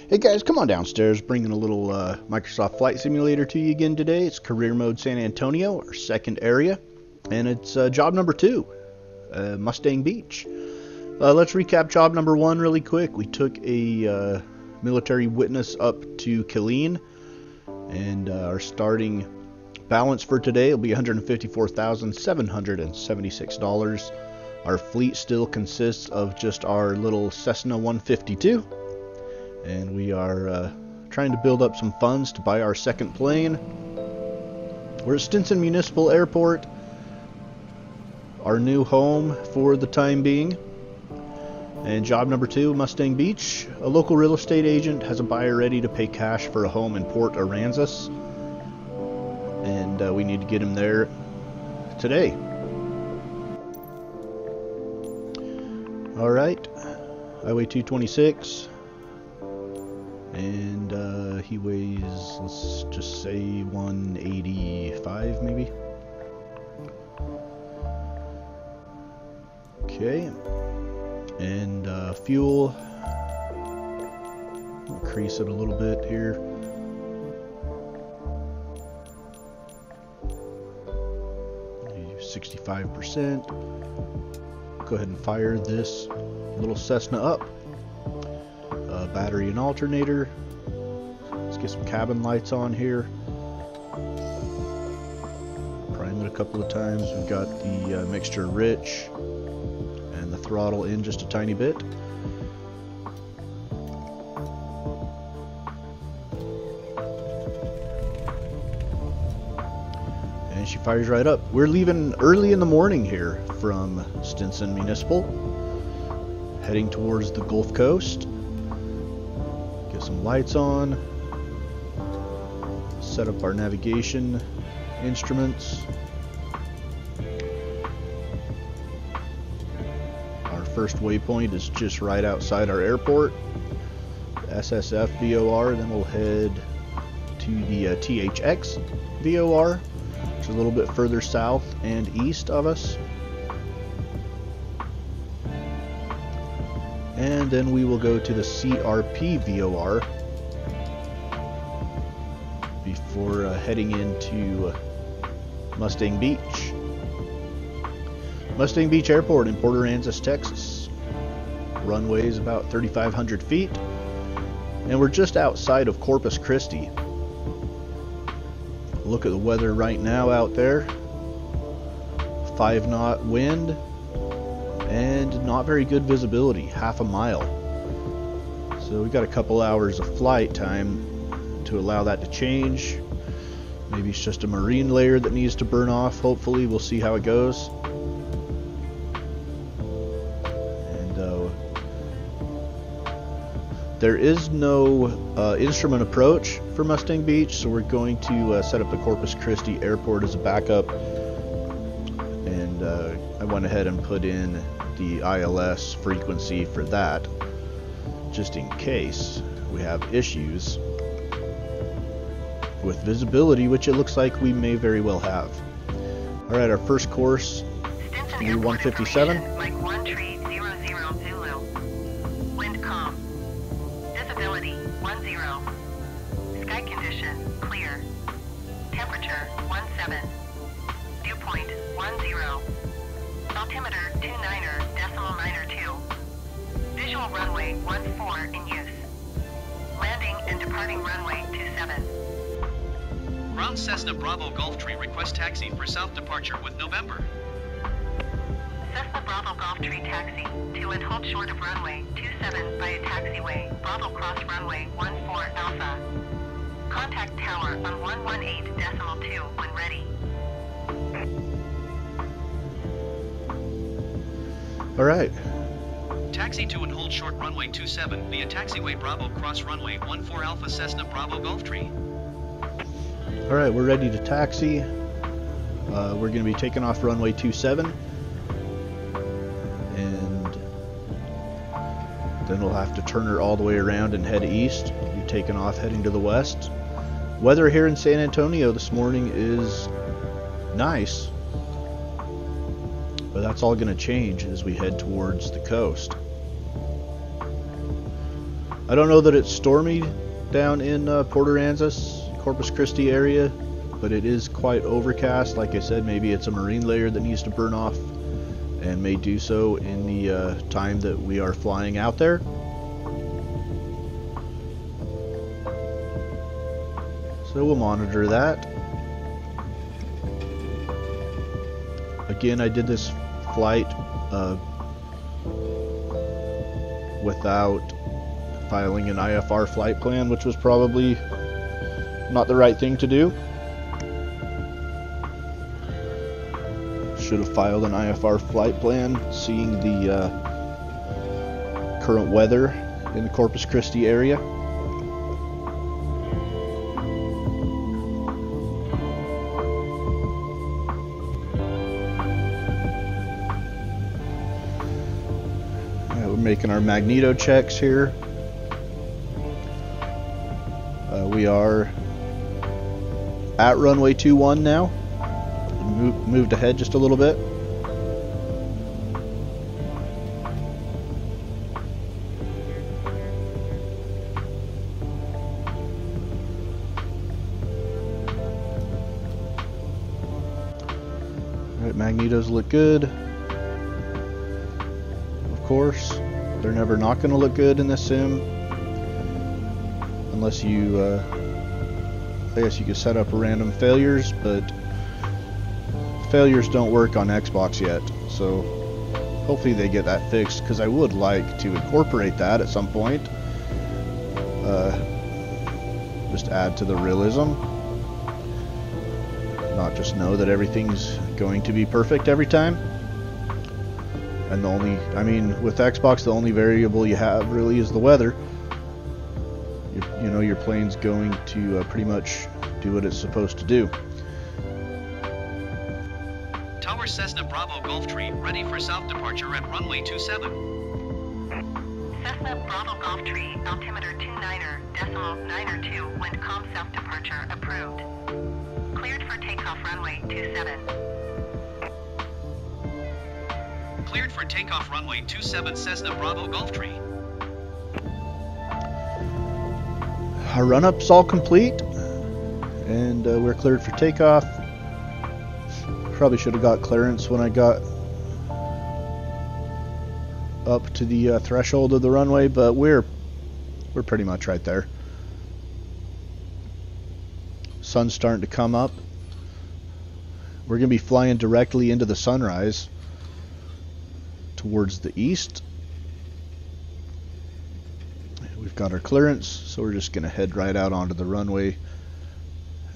Hey guys, come on downstairs, bringing a little Microsoft Flight Simulator to you again today. It's Career Mode San Antonio, our second area, and it's job number 2, Mustang Beach. Let's recap job number 1 really quick. We took a military witness up to Killeen, and our starting balance for today will be $154,776. Our fleet still consists of just our little Cessna 152. And we are trying to build up some funds to buy our second plane. We're at Stinson Municipal Airport, our new home for the time being. And job number 2, Mustang Beach. A local real estate agent has a buyer ready to pay cash for a home in Port Aransas. And we need to get him there today. Alright, Highway 226. And he weighs, let's just say 185 maybe. Okay. And fuel, increase it a little bit here. Use 65%. Go ahead and fire this little Cessna up. Battery and alternator. Let's get some cabin lights on here. Prime it a couple of times. We've got the mixture rich and the throttle in just a tiny bit. And she fires right up. We're leaving early in the morning here from Stinson Municipal, heading towards the Gulf Coast. Some lights on, set up our navigation instruments. Our first waypoint is just right outside our airport, the SSF VOR. Then we'll head to the THX VOR, which is a little bit further south and east of us. And then we will go to the CRP VOR before heading into Mustang Beach. Mustang Beach Airport in Port Aransas, Texas. Runway is about 3,500 feet. And we're just outside of Corpus Christi. Look at the weather right now out there. 5-knot wind. And not very good visibility, half a mile. So we've got a couple hours of flight time to allow that to change. Maybe it's just a marine layer that needs to burn off. Hopefully, we'll see how it goes. And there is no instrument approach for Mustang Beach, so we're going to set up the Corpus Christi Airport as a backup. And I went ahead and put in the ILS frequency for that, just in case we have issues with visibility, which it looks like we may very well have. Alright, our first course, Stinson 157. Mike 1 tree 00 Zulu. Wind calm. Visibility 10. Sky condition clear. Temperature 17. Dew point 10. Altimeter 29.92. Visual runway 14 in use. Landing and departing runway 27. Ground Cessna Bravo Golf Tree request taxi for south departure with November. Cessna Bravo Golf Tree taxi to and hold short of runway 27 by a taxiway. Bravo cross runway 14 Alpha. Contact tower on 118.2 when ready. Alright. Taxi to and hold short runway 27 via taxiway Bravo cross runway 14 Alpha Cessna Bravo Golf Tree. Alright, we're ready to taxi. We're going to be taking off runway 27. And then we'll have to turn her all the way around and head east. We'll be taking off heading to the west. Weather here in San Antonio this morning is nice. But that's all going to change as we head towards the coast. I don't know that it's stormy down in Port Aransas, Corpus Christi area, but it is quite overcast. Like I said, maybe it's a marine layer that needs to burn off, and may do so in the time that we are flying out there. So we'll monitor that. Again, I did this flight without filing an IFR flight plan, which was probably not the right thing to do. Should have filed an IFR flight plan, seeing the current weather in the Corpus Christi area. We're making our magneto checks here. We are at runway 21 now. Moved ahead just a little bit. Alright, magnetos look good. Of course, they're never not going to look good in this sim. Unless you, I guess you could set up random failures, but failures don't work on Xbox yet, so hopefully they get that fixed, because I would like to incorporate that at some point. Just add to the realism. Not just know that everything's going to be perfect every time. And the only, I mean, with Xbox, the only variable you have really is the weather. You know, your plane's going to pretty much do what it's supposed to do. Tower Cessna Bravo Golf Tree, ready for south departure at runway 27. Cessna Bravo Golf Tree, altimeter 29.902, wind calm south departure approved. Cleared for takeoff runway 27. Cleared for takeoff runway 27 Cessna Bravo Golf Tree. Our run-up's all complete, and we're cleared for takeoff. Probably should have got clearance when I got up to the threshold of the runway, but we're pretty much right there. Sun's starting to come up. We're going to be flying directly into the sunrise towards the east. We've got our clearance, so we're just going to head right out onto the runway,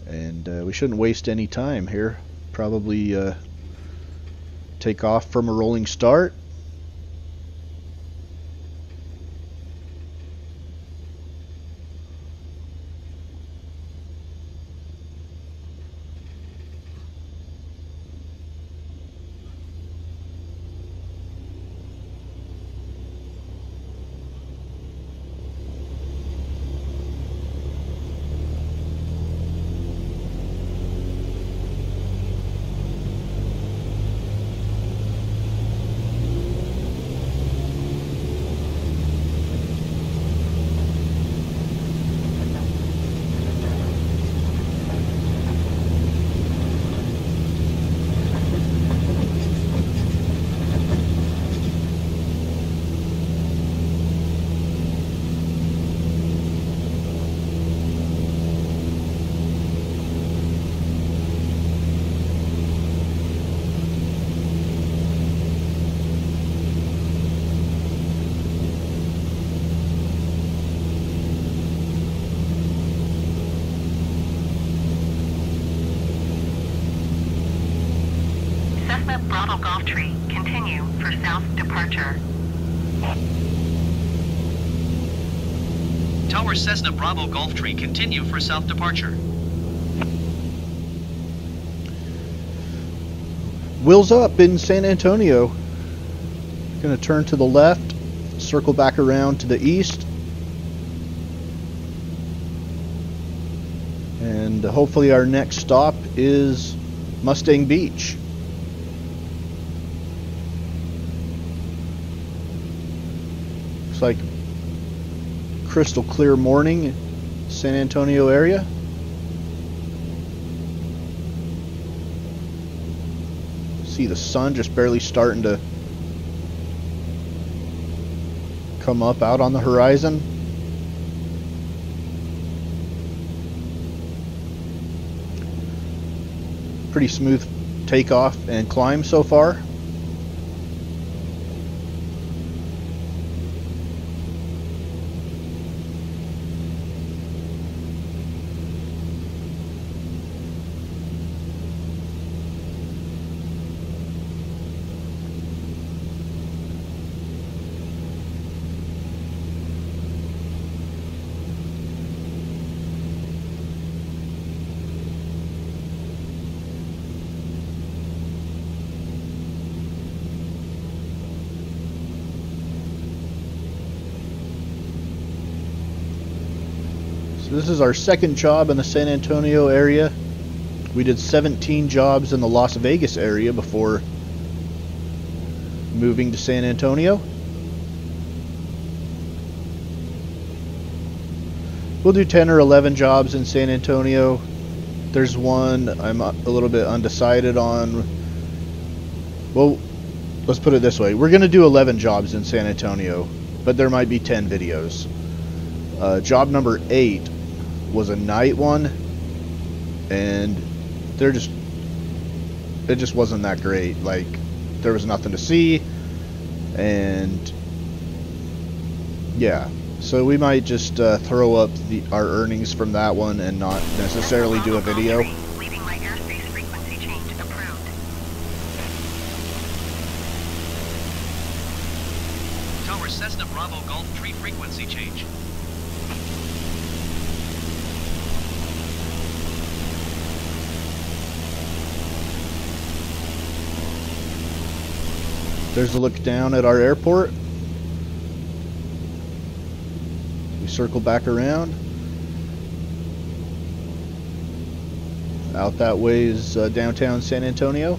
and we shouldn't waste any time here. Probably take off from a rolling start. Cessna Bravo Golf Tree, continue for south departure. Tower Cessna Bravo Golf Tree, continue for south departure. Wheels up in San Antonio. Going to turn to the left, circle back around to the east, and hopefully our next stop is Mustang Beach. Looks like crystal clear morning, San Antonio area. See the sun just barely starting to come up out on the horizon. Pretty smooth takeoff and climb so far. So this is our second job in the San Antonio area. We did 17 jobs in the Las Vegas area before moving to San Antonio. We'll do 10 or 11 jobs in San Antonio. There's one I'm a little bit undecided on. Well, let's put it this way. We're going to do 11 jobs in San Antonio, but there might be 10 videos. Job number 8 was a night one, and it just wasn't that great. Like, there was nothing to see, and yeah, so we might just throw up our earnings from that one and not necessarily do a video. Leaving my airspace frequency change approved. Tower Cessna Bravo Golf Tree frequency change. There's a look down at our airport. We circle back around. Out that way is downtown San Antonio.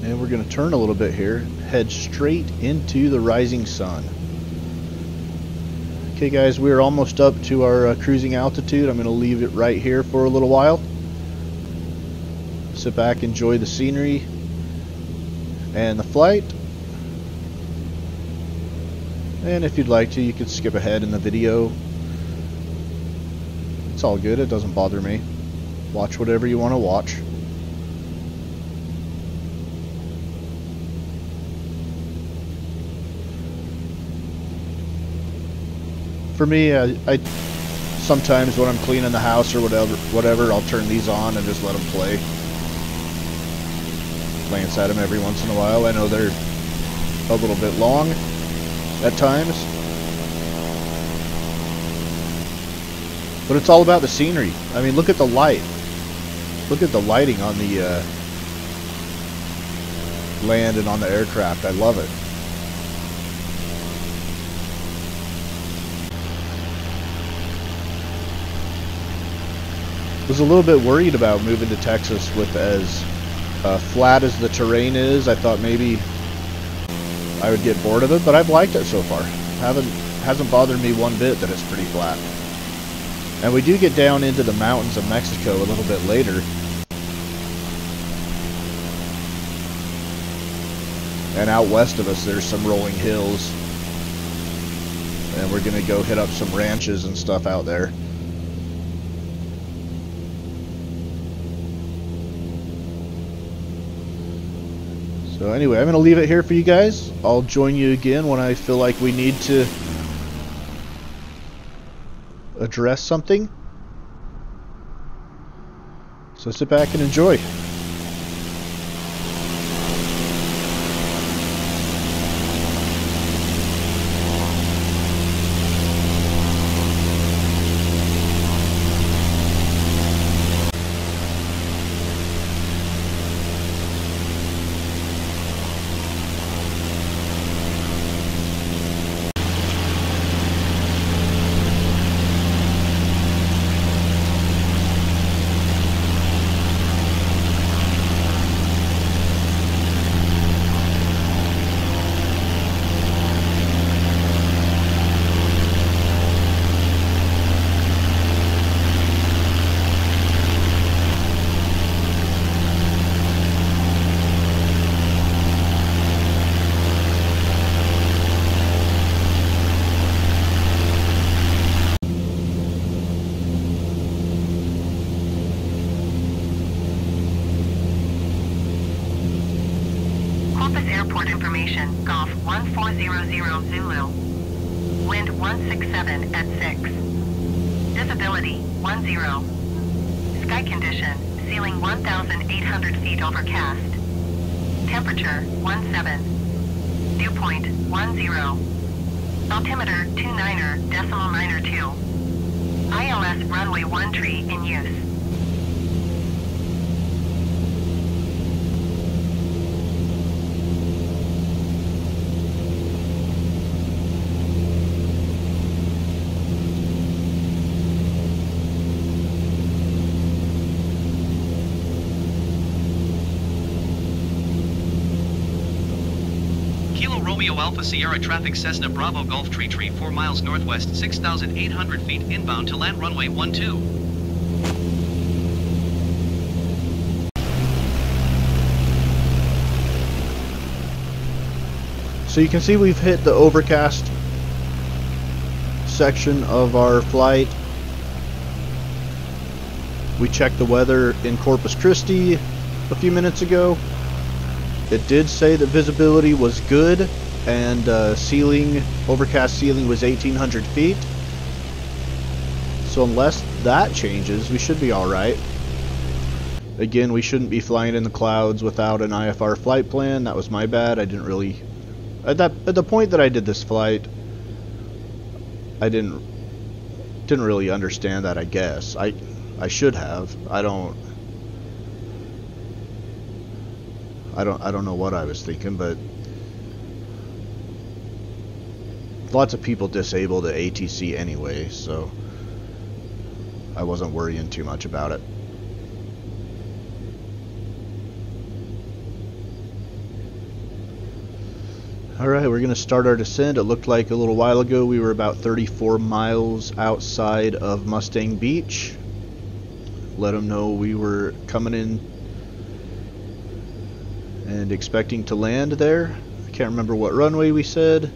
And we're going to turn a little bit here, head straight into the rising sun. Okay guys, we're almost up to our cruising altitude. I'm going to leave it right here for a little while. Sit back, enjoy the scenery and the flight. And if you'd like to, you could skip ahead in the video. It's all good, it doesn't bother me. Watch whatever you want to watch. For me, I sometimes when I'm cleaning the house or whatever, I'll turn these on and just let them play. Glance at them every once in a while. I know they're a little bit long at times, but it's all about the scenery. I mean, look at the light. Look at the lighting on the land and on the aircraft. I love it. Was a little bit worried about moving to Texas with as flat as the terrain is. I thought maybe I would get bored of it, but I've liked it so far. Hasn't bothered me one bit that it's pretty flat. And we do get down into the mountains of Mexico a little bit later. And out west of us there's some rolling hills. And we're gonna go hit up some ranches and stuff out there. So anyway, I'm going to leave it here for you guys. I'll join you again when I feel like we need to address something. So sit back and enjoy. airport information. Golf 1400 Zulu. Wind 167 at 6. Visibility 10. Sky condition, ceiling 1,800 feet overcast. Temperature 17. Dew point 10. Altimeter 29.92. ILS runway 13 in use. Kilo Romeo Alpha Sierra traffic Cessna Bravo Golf Tree 4 miles northwest, 6,800 feet inbound to land runway 12. So you can see we've hit the overcast section of our flight. We checked the weather in Corpus Christi a few minutes ago. It did say that visibility was good and overcast ceiling was 1,800 feet. So unless that changes, we should be alright. Again, we shouldn't be flying in the clouds without an IFR flight plan. That was my bad. I didn't really... At the point that I did this flight, I didn't really understand that, I guess. I should have. I don't know what I was thinking, but lots of people disable the ATC anyway, so I wasn't worrying too much about it. Alright, we're going to start our descent. It looked like a little while ago we were about 34 miles outside of Mustang Beach. Let them know we were coming in and expecting to land there. I can't remember what runway we said.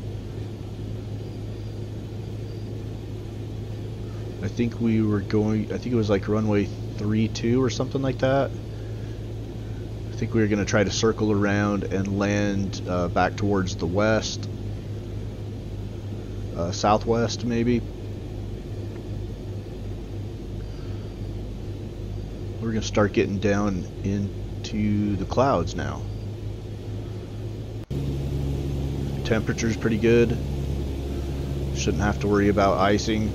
I think we were going, I think it was like runway 32 or something like that. I think we were going to try to circle around and land back towards the west, southwest maybe. We're going to start getting down into the clouds now. Temperature's pretty good. Shouldn't have to worry about icing.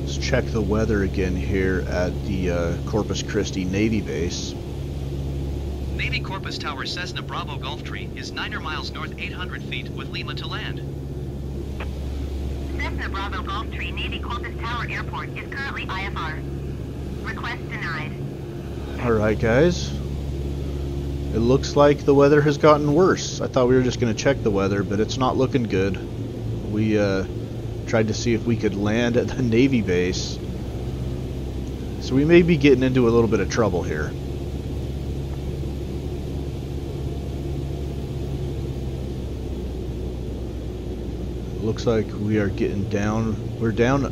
Let's check the weather again here at the Corpus Christi Navy base. Navy Corpus Tower Cessna Bravo Golf Tree is 9 miles north, 800 feet with Lima to land. Cessna Bravo Golf Tree Navy Corpus Tower Airport is currently IFR. Request denied. Alright guys, it looks like the weather has gotten worse. I thought we were just going to check the weather, but it's not looking good. We tried to see if we could land at the Navy base, so we may be getting into a little bit of trouble here. Looks like we are getting down, we're down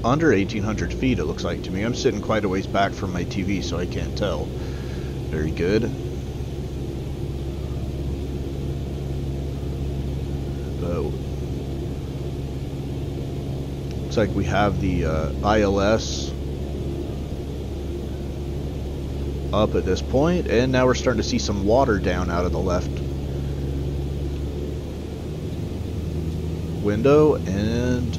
under 1,800 feet, it looks like to me. I'm sitting quite a ways back from my TV, so I can't tell. Very good. But looks like we have the ILS up at this point, and now we're starting to see some water down out of the left window, and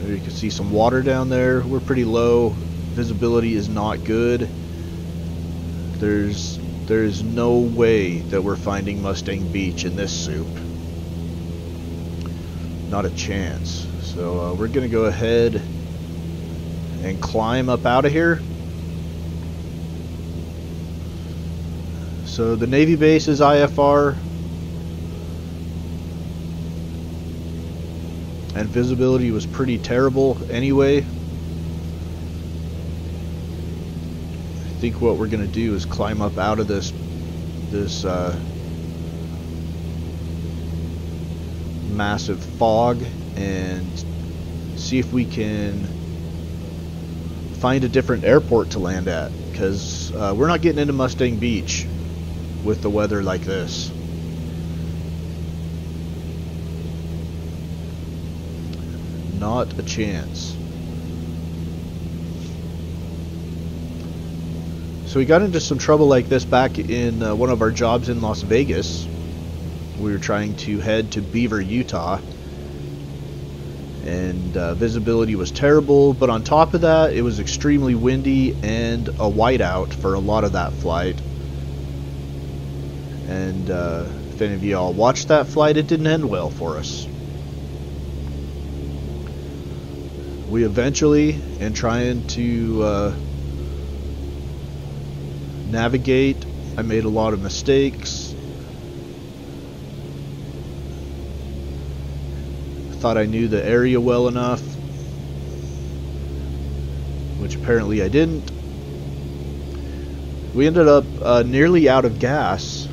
there you can see some water down there. We're pretty low. Visibility is not good. There's no way that we're finding Mustang Beach in this soup. Not a chance. So we're gonna go ahead and climb up out of here. So the Navy base is IFR, and visibility was pretty terrible anyway. think what we're going to do is climb up out of this massive fog and see if we can find a different airport to land at, because we're not getting into Mustang Beach with the weather like this. Not a chance. So we got into some trouble like this back in one of our jobs in Las Vegas. We were trying to head to Beaver, Utah, and visibility was terrible, but on top of that it was extremely windy and a whiteout for a lot of that flight. And if any of y'all watched that flight, it didn't end well for us. We eventually, in trying to navigate, I made a lot of mistakes. Thought I knew the area well enough, which apparently I didn't. We ended up nearly out of gas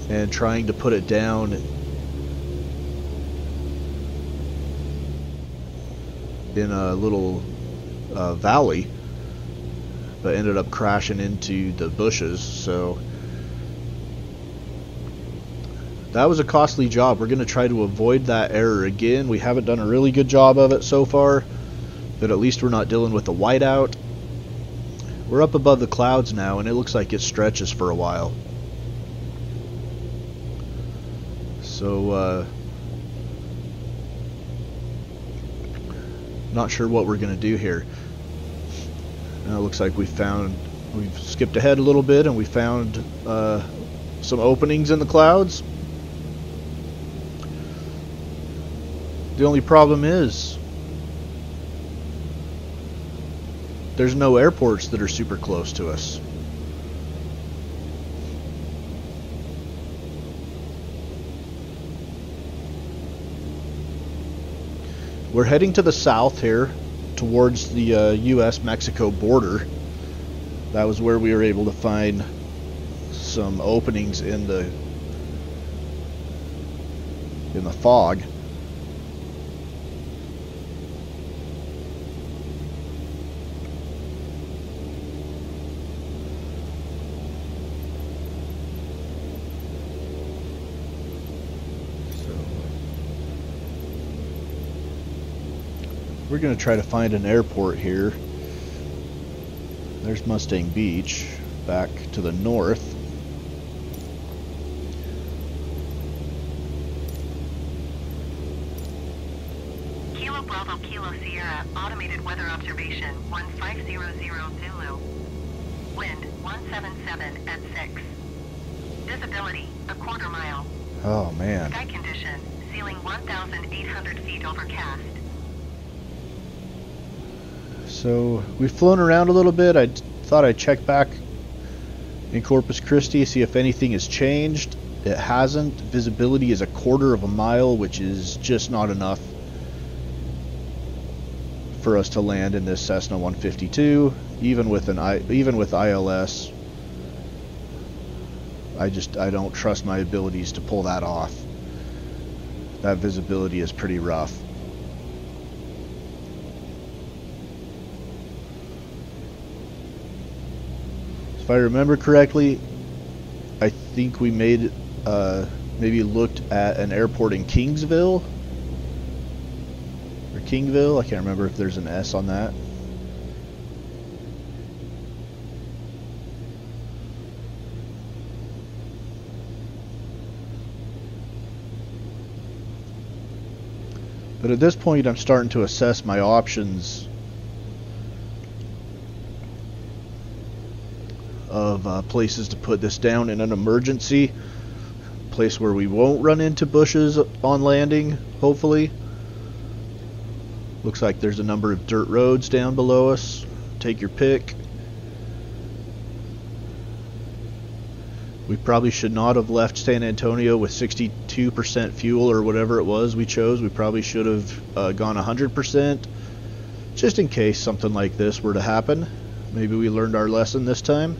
and trying to put it down in a little valley, but ended up crashing into the bushes. So that was a costly job. We're going to try to avoid that error again. We haven't done a really good job of it so far, but at least we're not dealing with the whiteout. We're up above the clouds now, and it looks like it stretches for a while. So not sure what we're going to do here. Now it looks like we've skipped ahead a little bit and we found some openings in the clouds. The only problem is there's no airports that are super close to us. We're heading to the south here towards the US-Mexico border. That was where we were able to find some openings in the fog. We're going to try to find an airport here. There's Mustang Beach back to the north. Kilo Bravo Kilo Sierra, automated weather observation 1500 Zulu. Wind 177 at 6. Visibility a quarter mile. Oh man. Sky condition, ceiling 1,800 feet overcast. So we've flown around a little bit. I thought I'd check back in Corpus Christi, see if anything has changed. It hasn't. Visibility is a quarter of a mile, which is just not enough for us to land in this Cessna 152. Even with ILS, I don't trust my abilities to pull that off. That visibility is pretty rough. If I remember correctly, I think we maybe looked at an airport in Kingsville or Kingville. I can't remember if there's an S on that. But at this point, I'm starting to assess my options of places to put this down in an emergency. Place where we won't run into bushes on landing, hopefully. Looks like there's a number of dirt roads down below us. Take your pick. We probably should not have left San Antonio with 62% fuel or whatever it was we chose. We probably should have gone 100%, just in case something like this were to happen. Maybe we learned our lesson this time.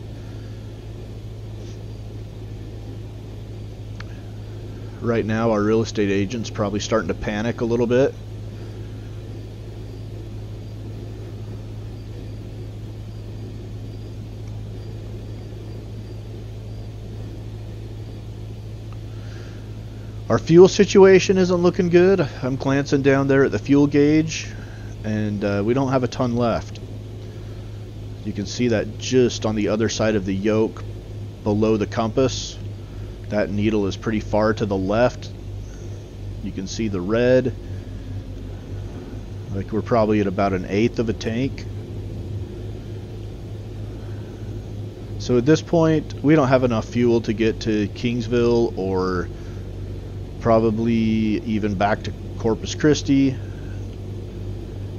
Right now, our real estate agent's probably starting to panic a little bit. Our fuel situation isn't looking good. I'm glancing down there at the fuel gauge, and we don't have a ton left. You can see that just on the other side of the yoke, below the compass. That needle is pretty far to the left. You can see the red. Like we're probably at about 1/8 of a tank. So at this point, we don't have enough fuel to get to Kingsville or probably even back to Corpus Christi.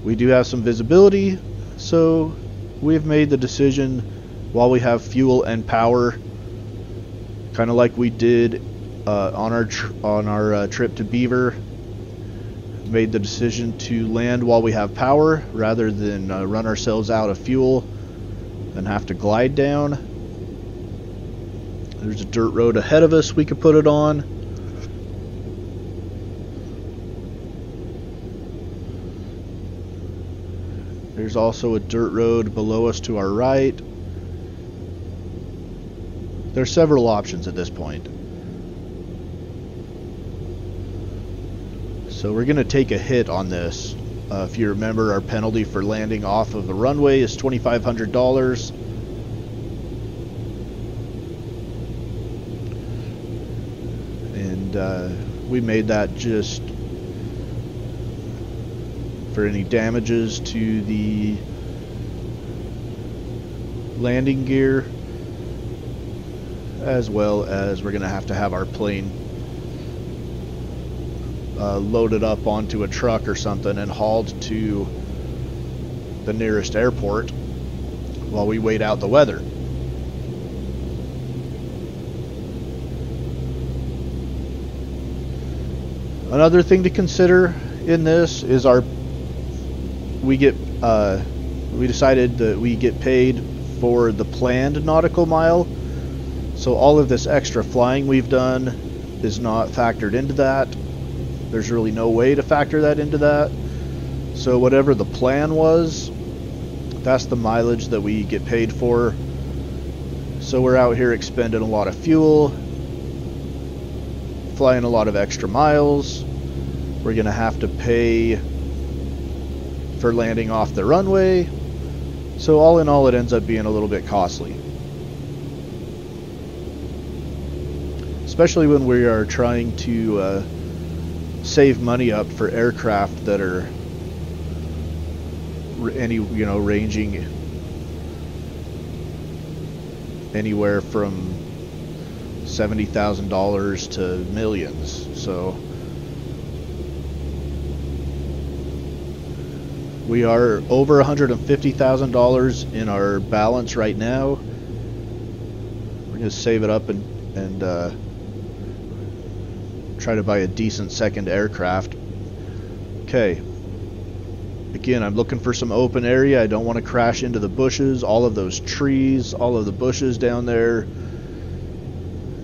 We do have some visibility, so we've made the decision while we have fuel and power, kind of like we did on our trip to Beaver, made the decision to land while we have power rather than run ourselves out of fuel and have to glide down. There's a dirt road ahead of us we could put it on. There's also a dirt road below us to our right. There's several options at this point. So we're going to take a hit on this. If you remember, our penalty for landing off of the runway is $2,500. And we made that just for any damages to the landing gear, as well as we're going to have our plane loaded up onto a truck or something and hauled to the nearest airport while we wait out the weather. Another thing to consider in this is we decided that we get paid for the planned nautical mile, so all of this extra flying we've done is not factored into that. There's really no way to factor that into that. So whatever the plan was, that's the mileage that we get paid for. So we're out here expending a lot of fuel, flying a lot of extra miles. We're gonna have to pay for landing off the runway. So all in all, it ends up being a little bit costly. Especially when we are trying to save money up for aircraft that are ranging anywhere from $70,000 to millions. So we are over $150,000 in our balance right now. We're going to save it up and try to buy a decent second aircraft. Okay. Again, I'm looking for some open area. I don't want to crash into the bushes, all of those trees, all of the bushes down there.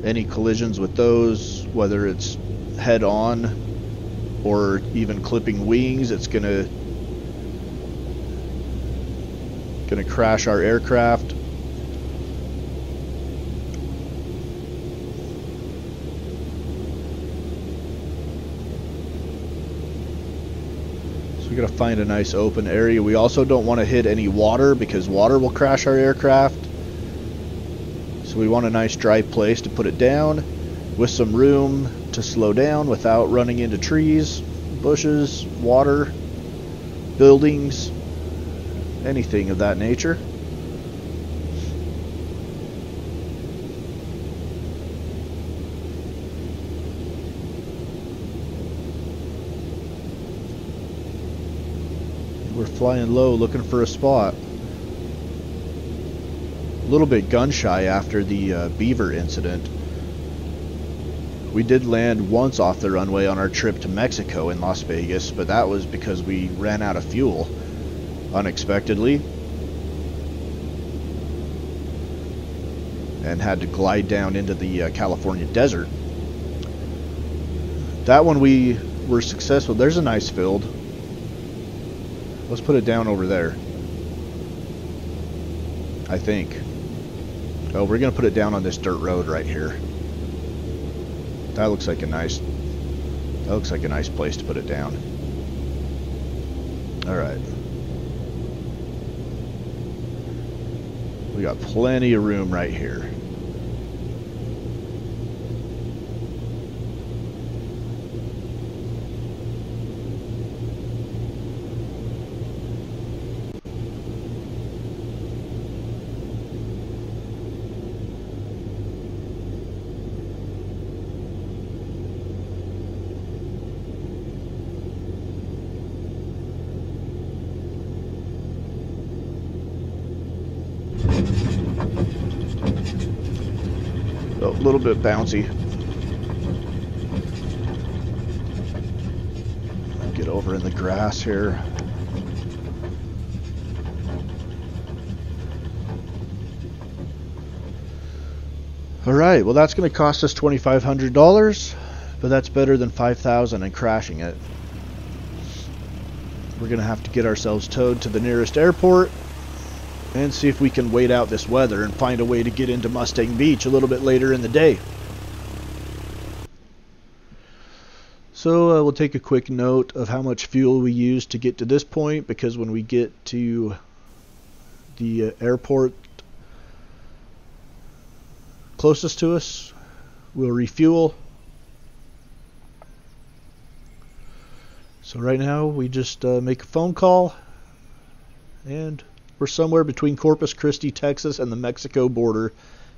Any collisions with those, whether it's head on or even clipping wings, it's gonna crash our aircraft. So we gotta find a nice open area. We also don't want to hit any water because water will crash our aircraft. So we want a nice dry place to put it down with some room to slow down without running into trees, bushes, water, buildings, anything of that nature. We're flying low looking for a spot. A little bit gun shy after the Beaver incident. We did land once off the runway on our trip to Mexico in Las Vegas, but that was because we ran out of fuel unexpectedly. and had to glide down into the California desert. That one we were successful. There's a nice field. Let's put it down over there, I think. Oh, we're gonna put it down on this dirt road right here. That looks like a nice place to put it down. Alright. We got plenty of room right here. A little bit bouncy. Get over in the grass here. Alright, well that's going to cost us $2,500, but that's better than $5,000 and crashing it. We're going to have to get ourselves towed to the nearest airport and see if we can wait out this weather and find a way to get into Mustang Beach a little bit later in the day. So we'll take a quick note of how much fuel we used to get to this point, because when we get to the airport closest to us, we'll refuel. So right now we just make a phone call, and we're somewhere between Corpus Christi, Texas and the Mexico border.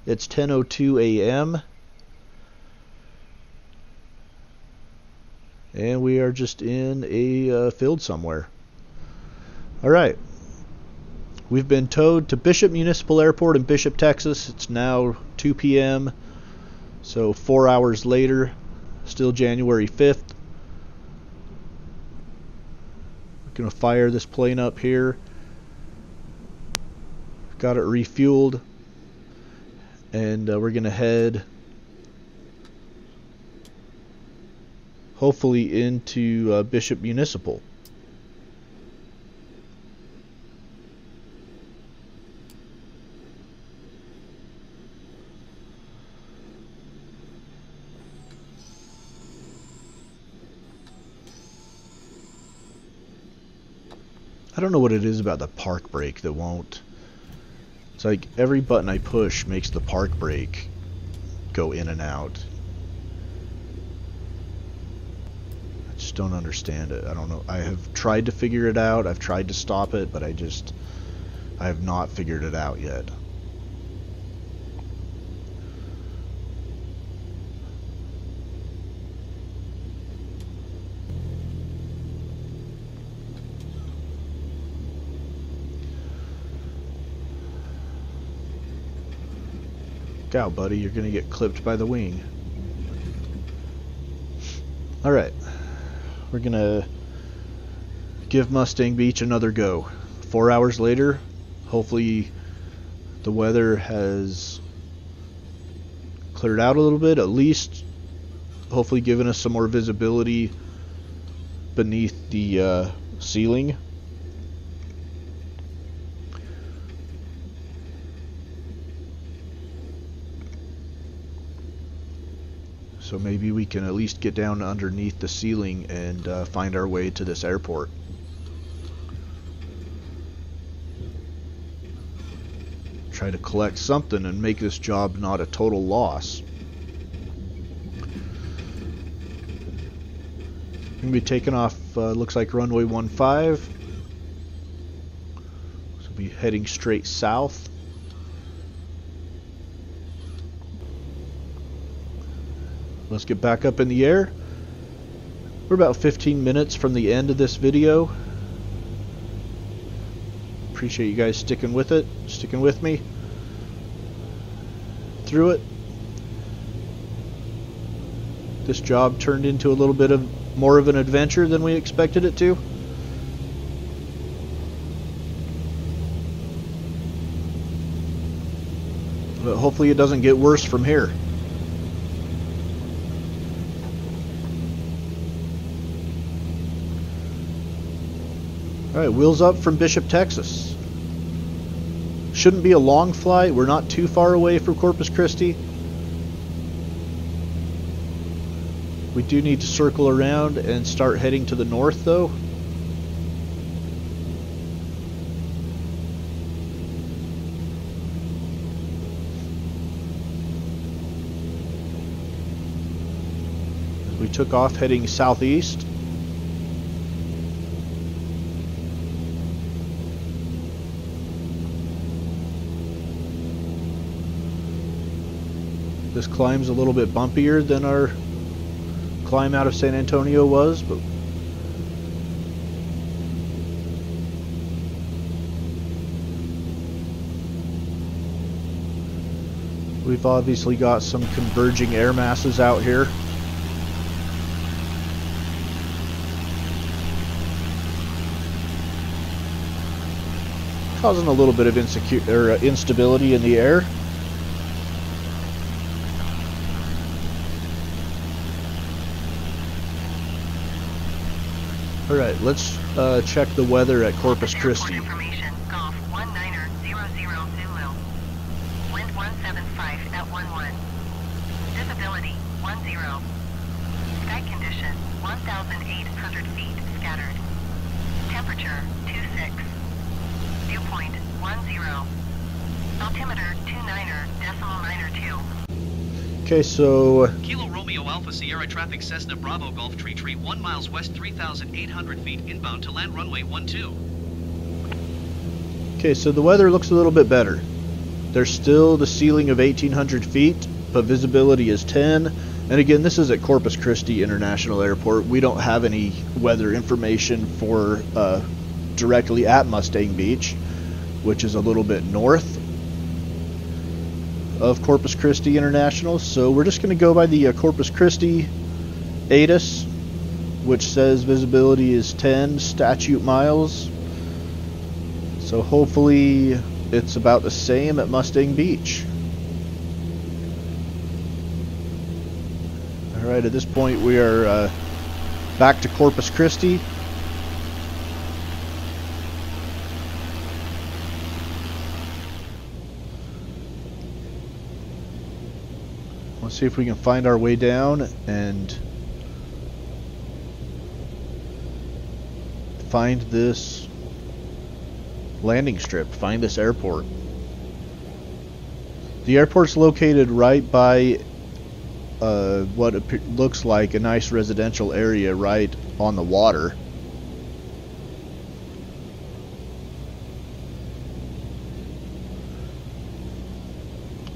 It's 10:02 a.m. and we are just in a field somewhere. Alright, we've been towed to Bishop Municipal Airport in Bishop, Texas. It's now 2 p.m. so 4 hours later, still January 5th. We're going to fire this plane up here. Got it refueled, and we're going to head hopefully into Bishop Municipal. I don't know what it is about the park brake that won't. It's like every button I push makes the park brake go in and out. I just don't understand it. I don't know. I have tried to figure it out. I've tried to stop it, but I have not figured it out yet. Look out, buddy, you're gonna get clipped by the wing. Alright, we're gonna give Mustang Beach another go. 4 hours later, hopefully the weather has cleared out a little bit, at least hopefully giving us some more visibility beneath the ceiling. So maybe we can at least get down underneath the ceiling and find our way to this airport. Try to collect something and make this job not a total loss. We're going to be taking off, looks like runway 15. So we'll be heading straight south. Let's get back up in the air. We're about 15 minutes from the end of this video. Appreciate you guys sticking with me through it. This job turned into a little bit of more of an adventure than we expected it to. But hopefully it doesn't get worse from here. Alright, wheels up from Bishop, Texas. Shouldn't be a long flight. We're not too far away from Corpus Christi. We do need to circle around and start heading to the north, though. We took off heading southeast. This climb's a little bit bumpier than our climb out of San Antonio was, but we've obviously got some converging air masses out here. Causing a little bit of instability in the air. Alright, let's check the weather at Corpus Christi. Information, Golf 1900 Zulu. Wind 175 at 11. Visibility 10. Sky condition 1,800 feet scattered. Temperature 26. Viewpoint 10. Altimeter 29.92. Okay, so Kilo Romeo Alpha Sierra traffic Cessna Bravo Golf Tree 1 miles west 3,800 feet inbound to land runway 12. okay, so the weather looks a little bit better. There's still the ceiling of 1,800 feet, but visibility is 10. And again, this is at Corpus Christi International Airport. We don't have any weather information for directly at Mustang Beach, which is a little bit north of Corpus Christi International. So we're just going to go by the Corpus Christi ATIS, which says visibility is 10 statute miles. So hopefully it's about the same at Mustang Beach. Alright, at this point we are back to Corpus Christi. Let's see if we can find our way down and find this landing strip, find this airport. The airport's located right by what looks like a nice residential area right on the water.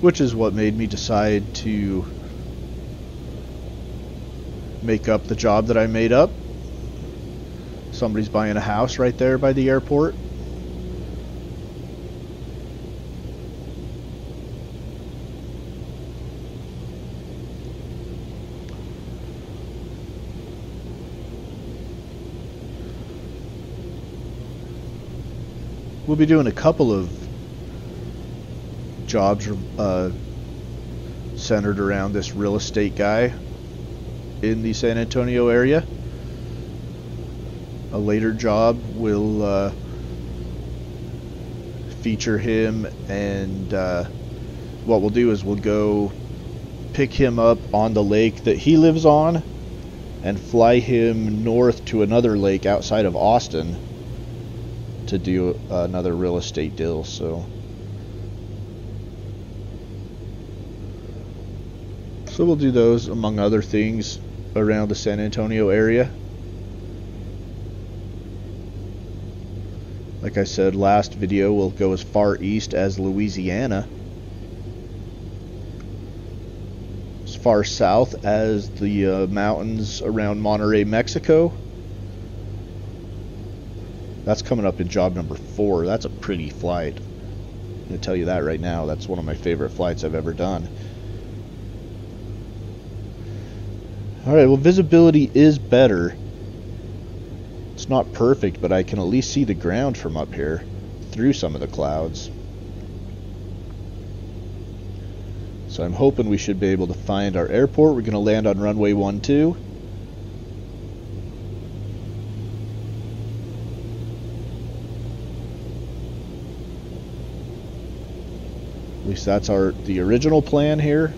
Which is what made me decide to make up the job that I made up. Somebody's buying a house right there by the airport. We'll be doing a couple of jobs centered around this real estate guy in the San Antonio area. A later job will feature him, and what we'll do is we'll go pick him up on the lake that he lives on and fly him north to another lake outside of Austin to do another real estate deal. So we'll do those among other things around the San Antonio area. Like I said, last video will go as far east as Louisiana, as far south as the mountains around Monterrey, Mexico. That's coming up in job number 4. That's a pretty flight. I'm going to tell you that right now. That's one of my favorite flights I've ever done. Alright, well, visibility is better. It's not perfect, but I can at least see the ground from up here through some of the clouds. So I'm hoping we should be able to find our airport. We're going to land on runway 12. At least that's the original plan here.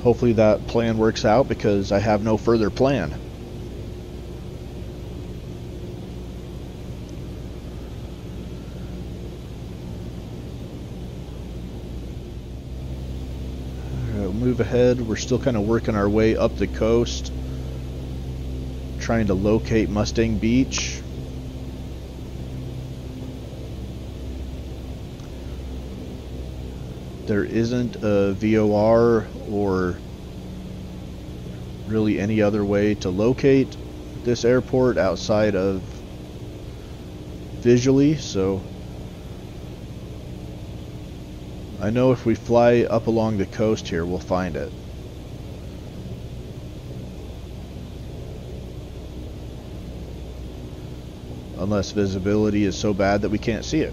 Hopefully that plan works out because I have no further plan. Alright, we'll move ahead. We're still kind of working our way up the coast, trying to locate Mustang Beach. There isn't a VOR or really any other way to locate this airport outside of visually, so I know if we fly up along the coast here, we'll find it. Unless visibility is so bad that we can't see it.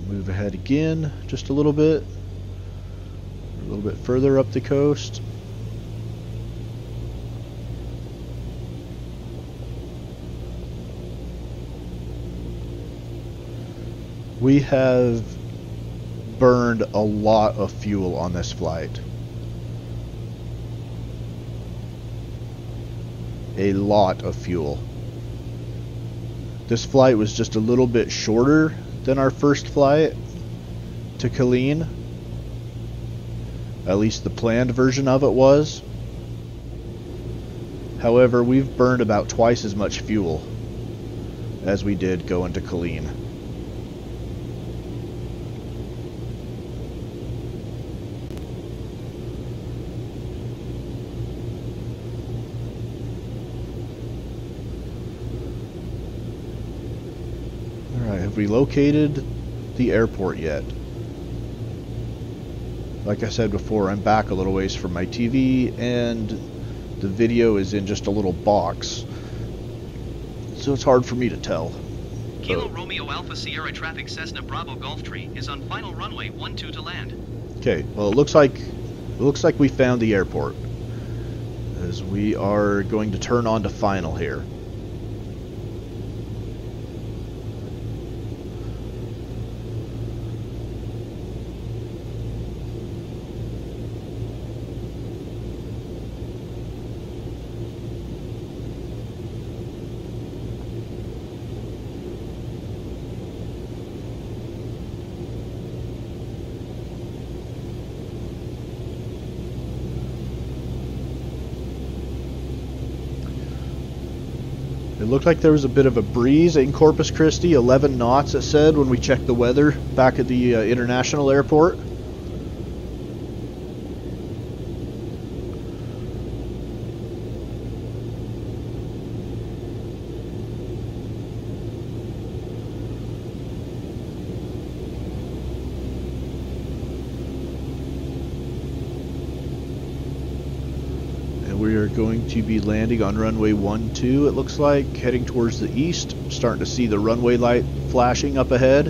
Move ahead again just a little bit further up the coast. We have burned a lot of fuel on this flight. A lot of fuel. This flight was just a little bit shorter than our first flight to Killeen. At least the planned version of it was. However, we've burned about twice as much fuel as we did going to Killeen. Have we located the airport yet? Like I said before, I'm back a little ways from my TV and the video is in just a little box, so it's hard for me to tell. Kilo Romeo Alpha Sierra traffic Cessna Bravo Gulfstream is on final runway 12 to land. Okay, well it looks like we found the airport, as we are going to turn on to final here. It looked like there was a bit of a breeze in Corpus Christi, 11 knots it said when we checked the weather back at the international airport. We are going to be landing on runway 12, it looks like, heading towards the east. Starting to see the runway light flashing up ahead.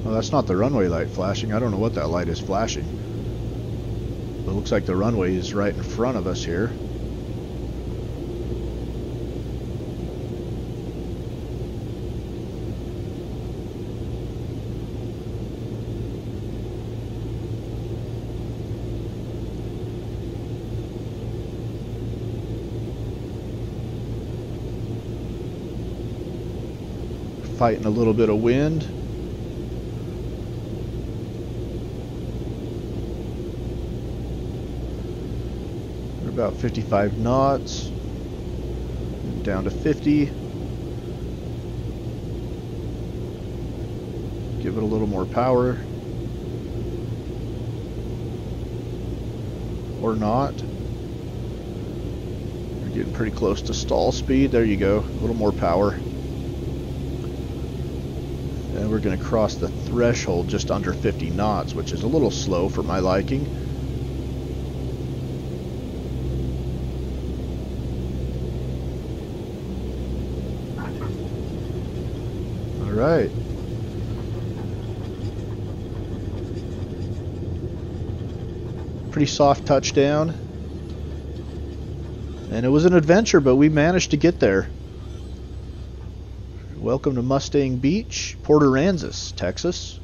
Well, that's not the runway light flashing. I don't know what that light is flashing. It looks like the runway is right in front of us here. Fighting a little bit of wind. About 55 knots. Down to 50. Give it a little more power. Or not. We're getting pretty close to stall speed. There you go. A little more power. And we're going to cross the threshold just under 50 knots, which is a little slow for my liking. All right. Pretty soft touchdown. And it was an adventure, but we managed to get there. Welcome to Mustang Beach, Port Aransas, Texas.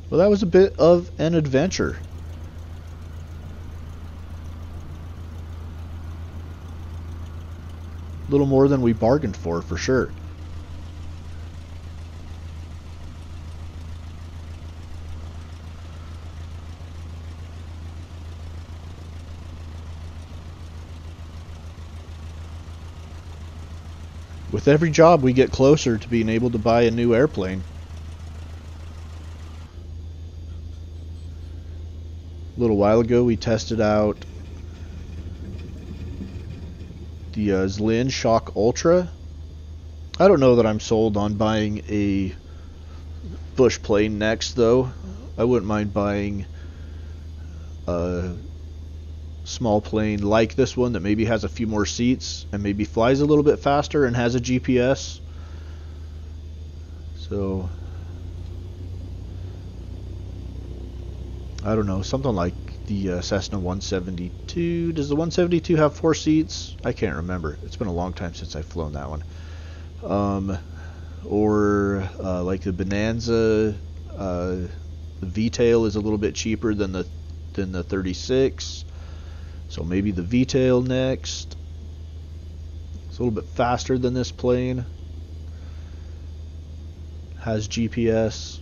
Well, that was a bit of an adventure. A little more than we bargained for sure. With every job, we get closer to being able to buy a new airplane. A little while ago, we tested out the Zlin Shock Ultra. I don't know that I'm sold on buying a bush plane next, though. I wouldn't mind buying a small plane like this one that maybe has a few more seats and maybe flies a little bit faster and has a GPS. So I don't know, something like the Cessna 172. Does the 172 have 4 seats? I can't remember. It's been a long time since I've flown that one. Or like the Bonanza. The V-tail is a little bit cheaper than the 36. So maybe the V-tail next. It's a little bit faster than this plane. Has GPS.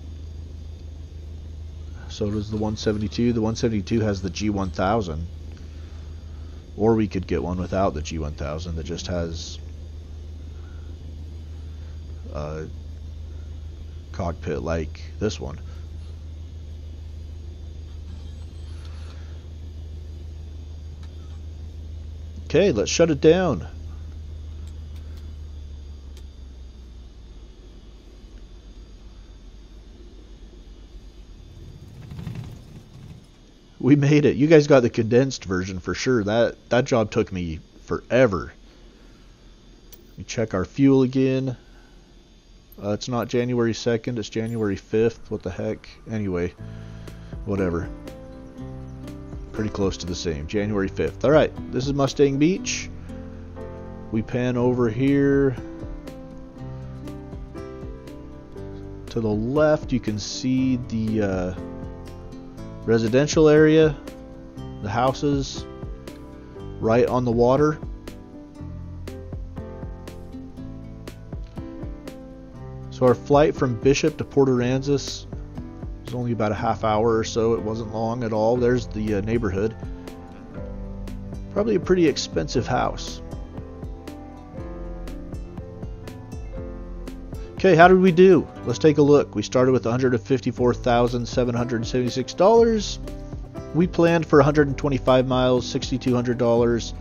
So does the 172. The 172 has the G1000. Or we could get one without the G1000 that just has a cockpit like this one. Okay, let's shut it down. We made it. You guys got the condensed version for sure. That job took me forever. We check our fuel again. It's not January 2nd, it's January 5th. What the heck? Anyway, whatever. Pretty close to the same. January 5th. Alright, this is Mustang Beach. We pan over here. To the left, you can see the residential area, the houses right on the water. So our flight from Bishop to Port Aransas was only about a half hour or so. It wasn't long at all. There's the neighborhood. Probably a pretty expensive house. Okay, how did we do? Let's take a look. We started with $154,776. We planned for 125 miles, $6,200.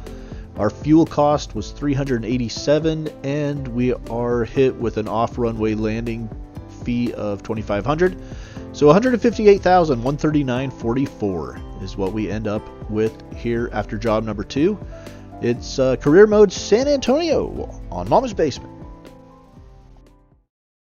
Our fuel cost was $387, and we are hit with an off-runway landing fee of $2,500. So $158,139.44 is what we end up with here after job number 2. It's career mode San Antonio on Mama's Basement.